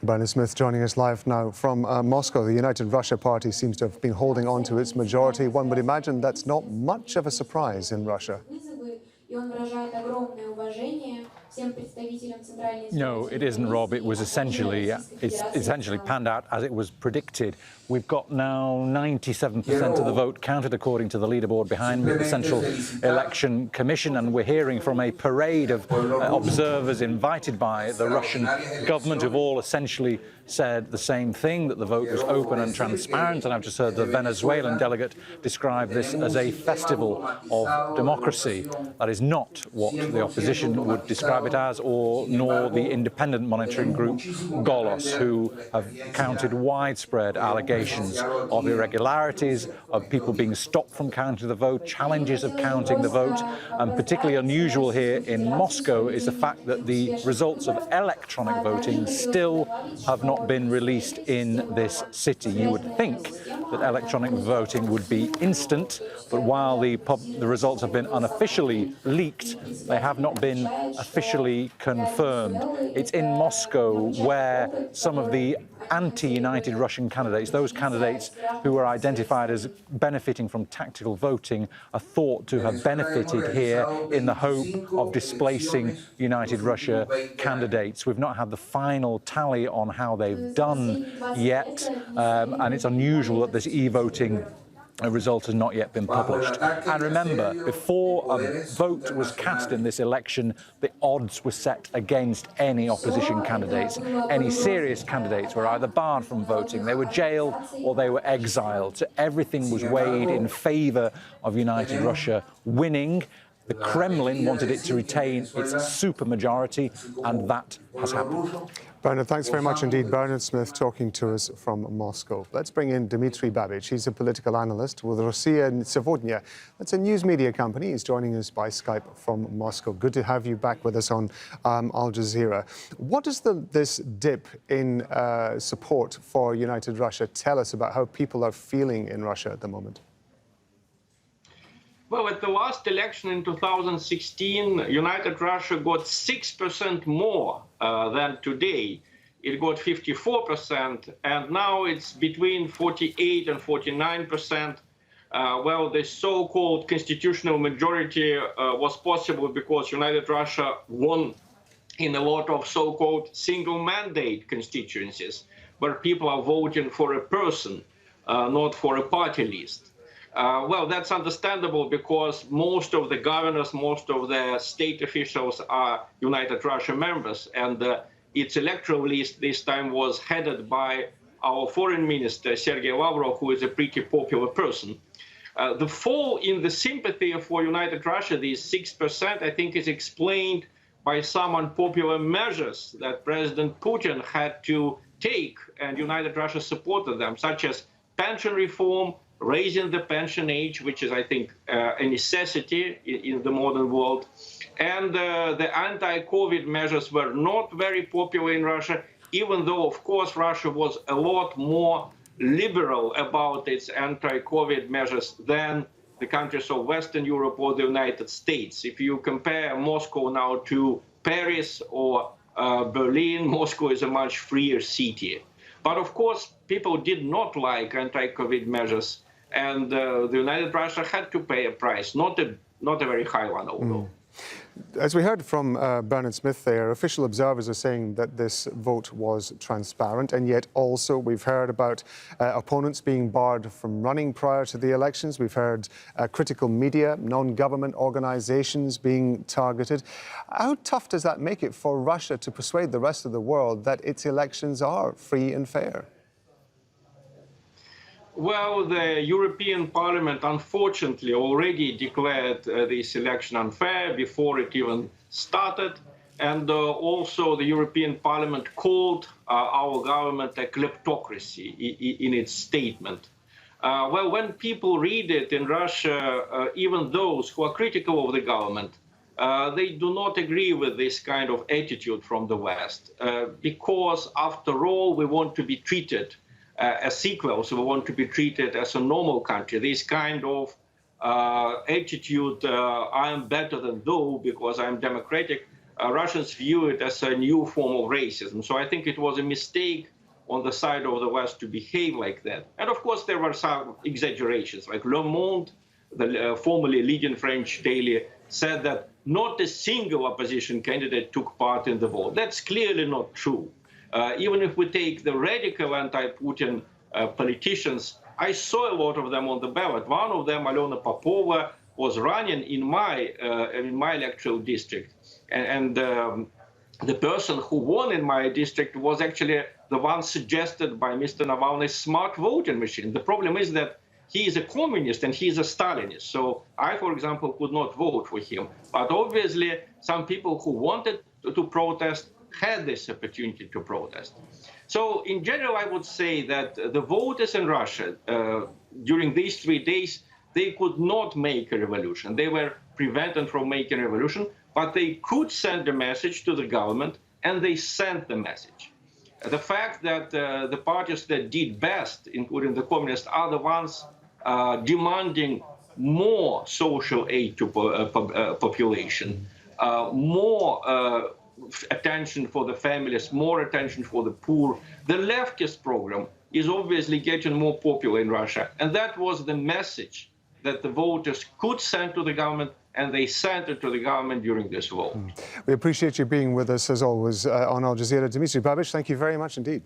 Bernard Smith joining us live now from Moscow. The United Russia Party seems to have been holding on to its majority. One would imagine that's not much of a surprise in Russia. No, it isn't, Rob. It was essentially panned out as it was predicted. We've got now 97% of the vote counted according to the leaderboard behind me, the Central Election Commission, and we're hearing from a parade of observers invited by the Russian government who've all essentially said the same thing, that the vote was open and transparent. And I've just heard the Venezuelan delegate describe this as a festival of democracy. That is not what the opposition would describe it as, nor the independent monitoring group Golos, who have counted widespread allegations of irregularities, of people being stopped from counting the vote, challenges of counting the vote. And particularly unusual here in Moscow is the fact that the results of electronic voting still have not been released in this city. You would think that electronic voting would be instant, but while the results have been unofficially leaked, they have not been officially confirmed. It's in Moscow where some of the anti-United Russian candidates, those candidates who were identified as benefiting from tactical voting, are thought to have benefited here in the hope of displacing United Russia candidates. We've not had the final tally on how they've done yet, and it's unusual that this e-voting result has not yet been published. And remember, before a vote was cast in this election, the odds were set against any opposition candidates. Any serious candidates were either barred from voting, they were jailed, or they were exiled. So everything was weighed in favour of United Russia winning. The Kremlin wanted it to retain its supermajority, and that has happened. Bernard, thanks very much indeed. Bernard Smith talking to us from Moscow. Let's bring in Amitry Babich. He's a political analyst with Rossiya Sevodnya. That's a news media company. He's joining us by Skype from Moscow. Good to have you back with us on Al Jazeera. What does this dip in support for United Russia tell us about how people are feeling in Russia at the moment? Well, at the last election in 2016, United Russia got 6% more than today. It got 54%, and now it's between 48 and 49%. Well, the so-called constitutional majority was possible because United Russia won in a lot of so-called single-mandate constituencies, where people are voting for a person, not for a party list. Well, that's understandable because most of the governors, most of the state officials are United Russia members, and its electoral list this time was headed by our foreign minister, Sergei Lavrov, who is a pretty popular person. The fall in the sympathy for United Russia, these 6%, I think is explained by some unpopular measures that President Putin had to take, and United Russia supported them, such as pension reform, raising the pension age, which is, I think, a necessity in the modern world. And the anti-COVID measures were not very popular in Russia, even though, of course, Russia was a lot more liberal about its anti-COVID measures than the countries of Western Europe or the United States. If you compare Moscow now to Paris or Berlin, Moscow is a much freer city. But, of course, people did not like anti-COVID measures, and the United Russia had to pay a price, not a very high one, although. As we heard from Bernard Smith there, official observers are saying that this vote was transparent, and yet also we've heard about opponents being barred from running prior to the elections. We've heard critical media, non-government organizations being targeted. How tough does that make it for Russia to persuade the rest of the world that its elections are free and fair? Well, the European Parliament, unfortunately, already declared this election unfair before it even started. And also the European Parliament called our government a kleptocracy in its statement. Well, when people read it in Russia, even those who are critical of the government, they do not agree with this kind of attitude from the West, because, after all, we want to be treated as equals, so we want to be treated as a normal country. This kind of attitude, I am better than thou because I am democratic, Russians view it as a new form of racism. So I think it was a mistake on the side of the West to behave like that. And of course, there were some exaggerations, like Le Monde, the formerly leading French daily, said that not a single opposition candidate took part in the vote. That's clearly not true. Even if we take the radical anti-Putin politicians, I saw a lot of them on the ballot. One of them, Alena Popova, was running in my electoral district. And the person who won in my district was actually the one suggested by Mr. Navalny's smart voting machine. The problem is that he is a communist and he is a Stalinist. So I, for example, could not vote for him. But obviously, some people who wanted to protest had this opportunity to protest. So in general, I would say that the voters in Russia during these 3 days, they could not make a revolution. They were prevented from making a revolution, but they could send a message to the government, and they sent the message. The fact that the parties that did best, including the communists, are the ones demanding more social aid to population, more attention for the families, more attention for the poor. The leftist program is obviously getting more popular in Russia. And that was the message that the voters could send to the government, and they sent it to the government during this vote. We appreciate you being with us, as always, on Al Jazeera. Amitry Babich, thank you very much indeed.